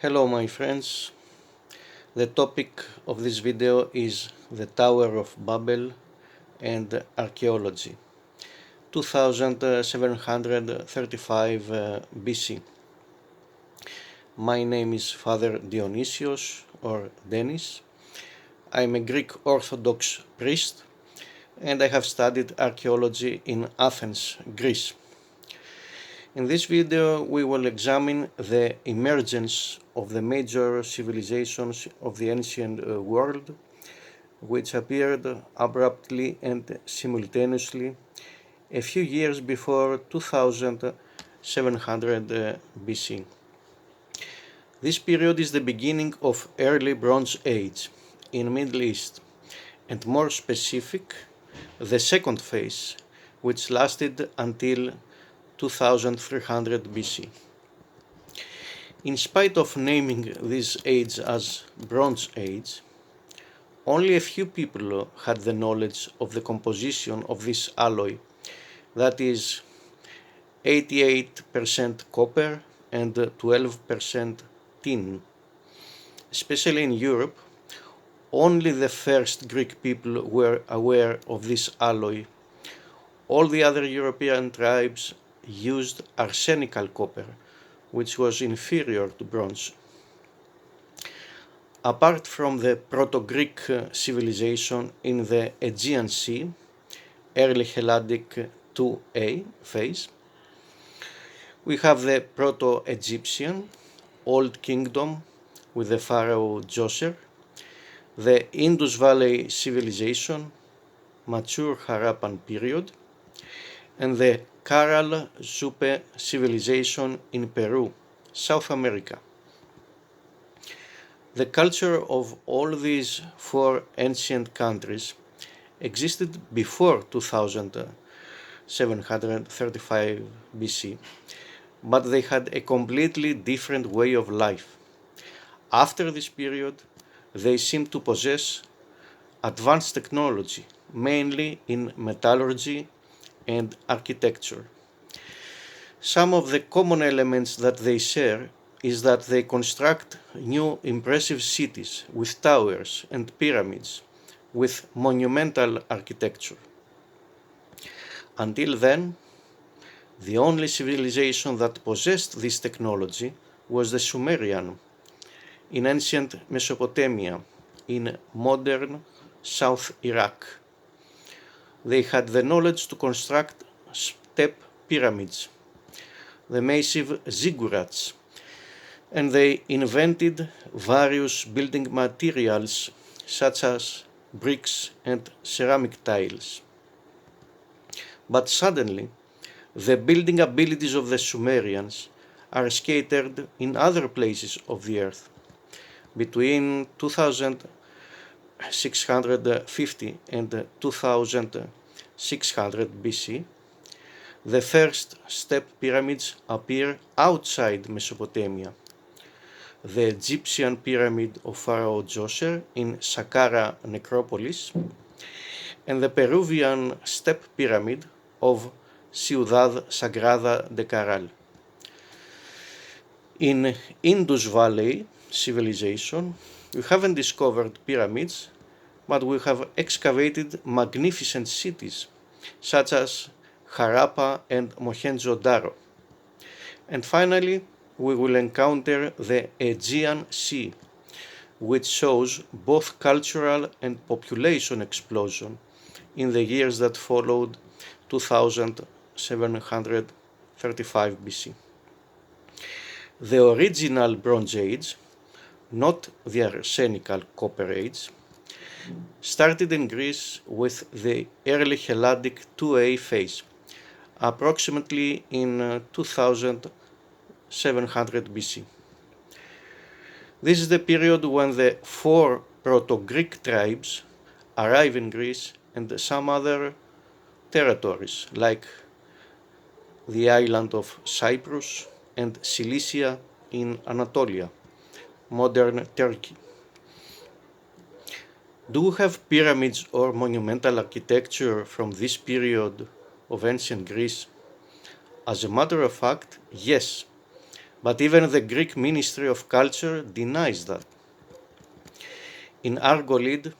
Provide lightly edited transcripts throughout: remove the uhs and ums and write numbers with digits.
Hello my friends, the topic of this video is the Tower of Babel and Archaeology, 2735 BC. My name is Father Dionysios or Denis. I am a Greek Orthodox priest and I have studied archaeology in Athens, Greece. In this video we will examine the emergence of the major civilizations of the ancient world, which appeared abruptly and simultaneously a few years before 2700 BC. This period is the beginning of early Bronze Age in Middle East, and more specific, the second phase, which lasted until 2300 BC. In spite of naming this age as Bronze Age, only a few people had the knowledge of the composition of this alloy, that is 88% copper and 12% tin. Especially in Europe, only the first Greek people were aware of this alloy. All the other European tribes used arsenical copper, which was inferior to bronze. Apart from the Proto-Greek civilization in the Aegean Sea, early Helladic 2A phase, we have the Proto-Egyptian, Old Kingdom with the pharaoh Djoser, the Indus Valley civilization, mature Harappan period, and the Caral Zupe civilization in Peru, South America. The culture of all these four ancient countries existed before 2735 BC, but they had a completely different way of life. After this period, they seem to possess advanced technology, mainly in metallurgy and architecture. Some of the common elements that they share is that they construct new impressive cities with towers and pyramids, with monumental architecture. Until then, the only civilization that possessed this technology was the Sumerian in ancient Mesopotamia, in modern South Iraq. They had the knowledge to construct step pyramids, the massive ziggurats, and they invented various building materials such as bricks and ceramic tiles. But suddenly, the building abilities of the Sumerians are scattered in other places of the earth. Between 2650 and 2600 BC, the first step pyramids appear outside Mesopotamia. The Egyptian pyramid of Pharaoh Djoser in Saqqara necropolis, and the Peruvian step pyramid of Ciudad Sagrada de Caral. In Indus Valley civilization, we haven't discovered pyramids, but we have excavated magnificent cities such as Harappa and Mohenjo-Daro. And finally, we will encounter the Aegean Sea, which shows both cultural and population explosion in the years that followed 2735 BC. The original Bronze Age, not the arsenical Copper Age, started in Greece with the early Helladic 2A phase, approximately in 2700 BC. This is the period when the four Proto-Greek tribes arrive in Greece and some other territories like the island of Cyprus and Cilicia in Anatolia, modern Turkey. Do we have pyramids or monumental architecture from this period of ancient Greece? As a matter of fact, yes, But even the Greek Ministry of Culture denies that. In Argolid,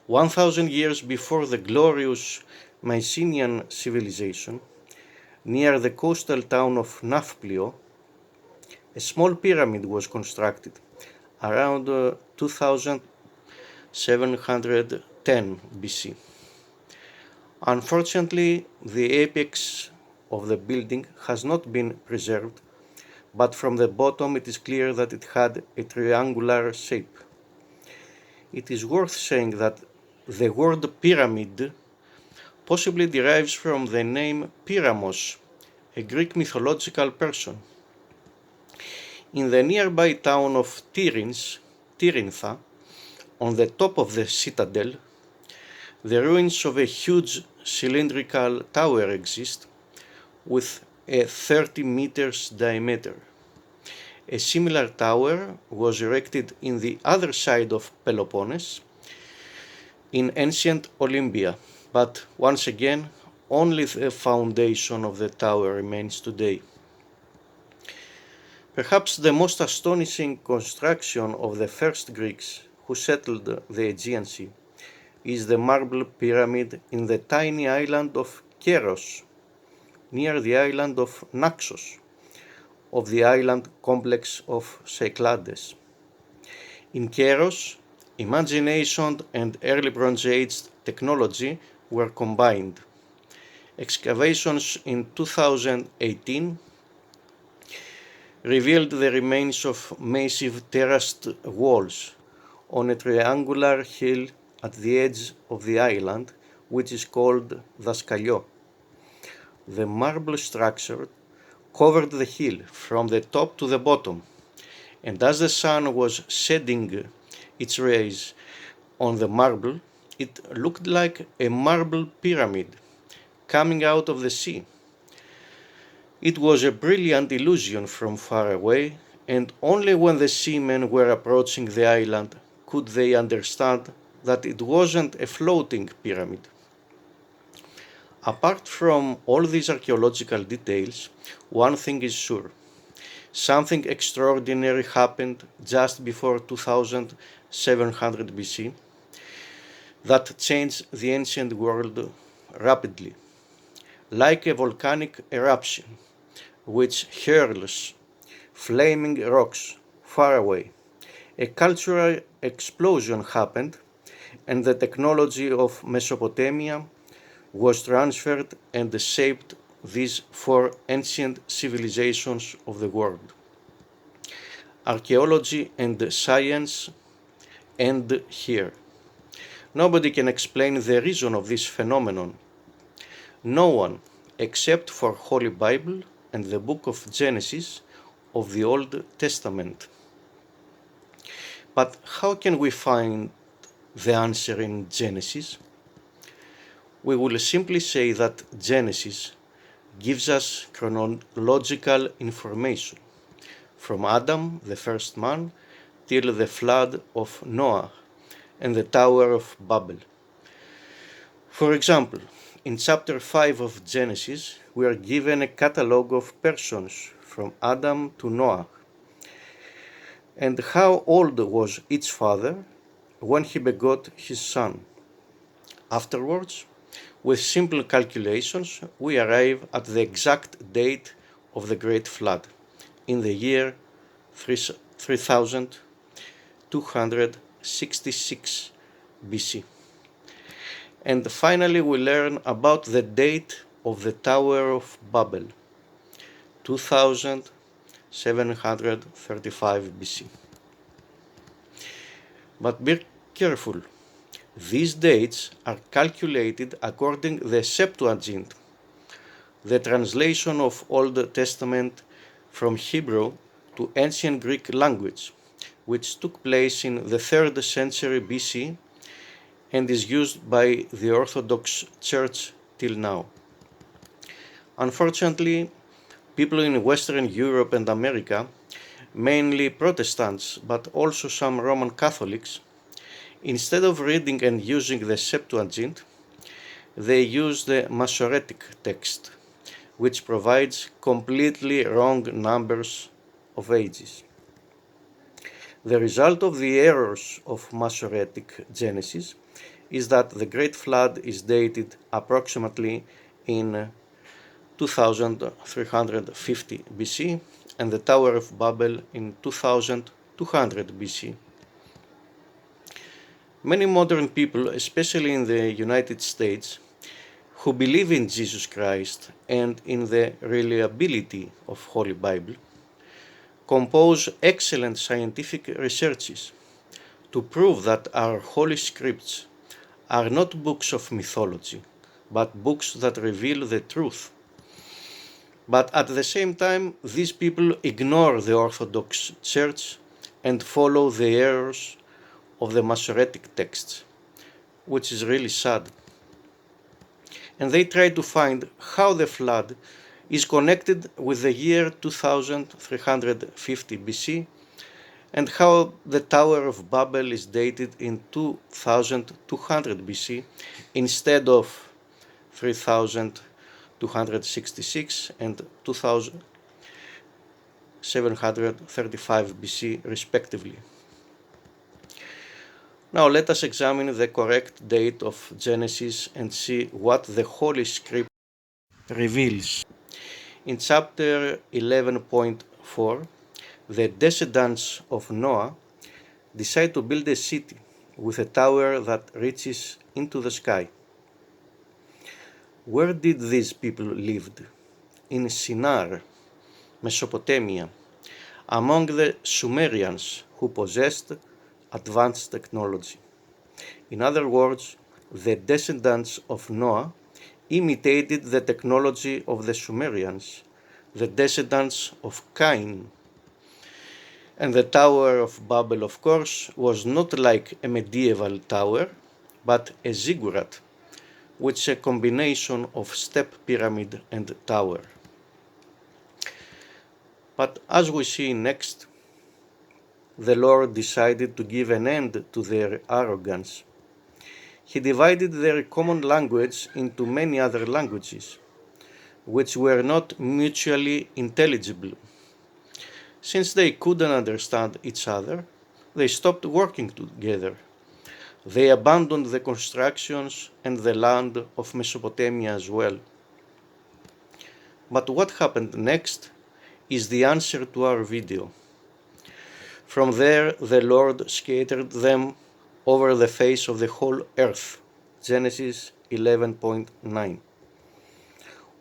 1000 years before the glorious Mycenaean civilization, near the coastal town of Nafplio, a small pyramid was constructed around 2710 BC. Unfortunately, the apex of the building has not been preserved, but from the bottom it is clear that it had a triangular shape. It is worth saying that the word pyramid possibly derives from the name Pyramos, a Greek mythological person. In the nearby town of Tyrintha, on the top of the citadel, the ruins of a huge cylindrical tower exist with a 30 meters diameter. A similar tower was erected in the other side of Peloponnese, in ancient Olympia, but once again, only the foundation of the tower remains today. Perhaps the most astonishing construction of the first Greeks who settled the Aegean Sea is the marble pyramid in the tiny island of Keros, near the island of Naxos, of the island complex of Cyclades. In Keros, imagination and early Bronze Age technology were combined. Excavations in 2018 revealed the remains of massive terraced walls on a triangular hill at the edge of the island, which is called Daskaliou. The marble structure covered the hill from the top to the bottom, and as the sun was shedding its rays on the marble, it looked like a marble pyramid coming out of the sea. It was a brilliant illusion from far away, and only when the seamen were approaching the island could they understand that it wasn't a floating pyramid. Apart from all these archaeological details, one thing is sure. Something extraordinary happened just before 2700 BC that changed the ancient world rapidly, like a volcanic eruption which hurls flaming rocks far away. A cultural explosion happened, and the technology of Mesopotamia was transferred and shaped these four ancient civilizations of the world. Archaeology and science end here. Nobody can explain the reason of this phenomenon. No one, except for Holy Bible and the book of Genesis of the Old Testament. But how can we find the answer in Genesis? We will simply say that Genesis gives us chronological information from Adam, the first man, till the flood of Noah and the Tower of Babel. For example, in chapter 5 of Genesis, we are given a catalogue of persons from Adam to Noah, and how old was each father when he begot his son. Afterwards, with simple calculations, we arrive at the exact date of the Great Flood, in the year 3266 BC. And finally, we learn about the date of the Tower of Babel, 2735 BC. But be careful. These dates are calculated according to the Septuagint, the translation of Old Testament from Hebrew to ancient Greek language, which took place in the 3rd century BC and is used by the Orthodox Church till now. Unfortunately, people in Western Europe and America, mainly Protestants but also some Roman Catholics, instead of reading and using the Septuagint, they use the Masoretic text, which provides completely wrong numbers of Ages. The result of the errors of Masoretic Genesis is that the Great Flood is dated approximately in 2350 BC and the Tower of Babel in 2200 BC. Many modern people, especially in the United States, who believe in Jesus Christ and in the reliability of Holy Bible, compose excellent scientific researches to prove that our Holy Scripts are not books of mythology, but books that reveal the truth. But at the same time, these people ignore the Orthodox Church and follow the errors of the Masoretic texts, which is really sad. And they try to find how the flood is connected with the year 2350 BC and how the Tower of Babel is dated in 2200 BC instead of 3266 and 2735 BC respectively. Now let us examine the correct date of Genesis and see what the Holy Script reveals. In chapter 11.4, the descendants of Noah decide to build a city with a tower that reaches into the sky. Where did these people live? In Shinar, Mesopotamia, among the Sumerians who possessed advanced technology. In other words, the descendants of Noah imitated the technology of the Sumerians, the descendants of Cain. And the Tower of Babel, of course, was not like a medieval tower, but a ziggurat, which is a combination of step pyramid and tower. But as we see next, the Lord decided to give an end to their arrogance. He divided their common language into many other languages, which were not mutually intelligible. Since they couldn't understand each other, they stopped working together. They abandoned the constructions and the land of Mesopotamia as well. But what happened next is the answer to our video. From there, the Lord scattered them over the face of the whole earth. Genesis 11.9.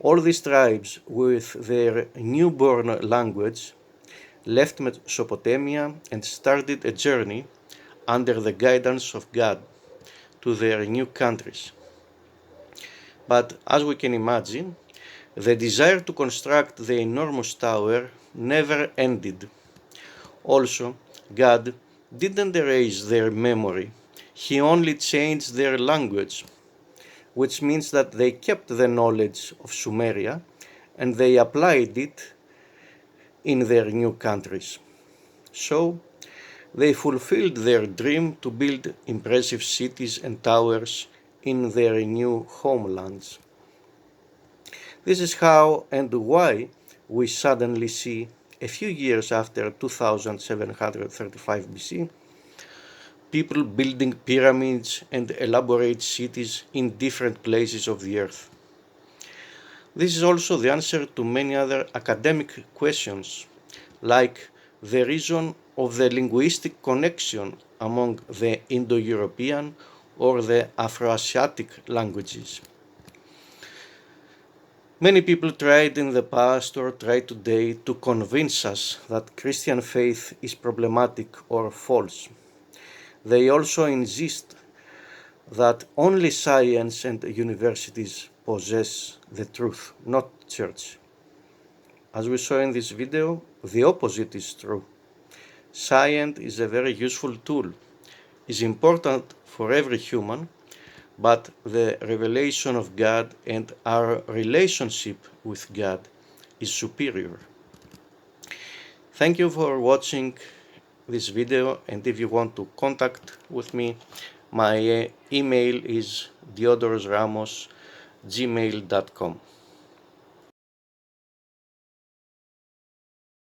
All these tribes with their newborn language left Mesopotamia and started a journey under the guidance of God to their new countries. But as we can imagine, the desire to construct the enormous tower never ended. Also, God didn't erase their memory, He only changed their language, which means that they kept the knowledge of Sumeria and they applied it in their new countries. So, they fulfilled their dream to build impressive cities and towers in their new homelands. This is how and why we suddenly see, a few years after 2735 BC, people building pyramids and elaborate cities in different places of the earth. This is also the answer to many other academic questions, like the reason of the linguistic connection among the Indo-European or the Afro-Asiatic languages. Many people tried in the past or try today to convince us that Christian faith is problematic or false. They also insist that only science and universities possess the truth, not church. As we saw in this video, the opposite is true. Science is a very useful tool, is important for every human, but the revelation of God and our relationship with God is superior. Thank you for watching this video, and if you want to contact with me, my email is diodorosramos@gmail.com.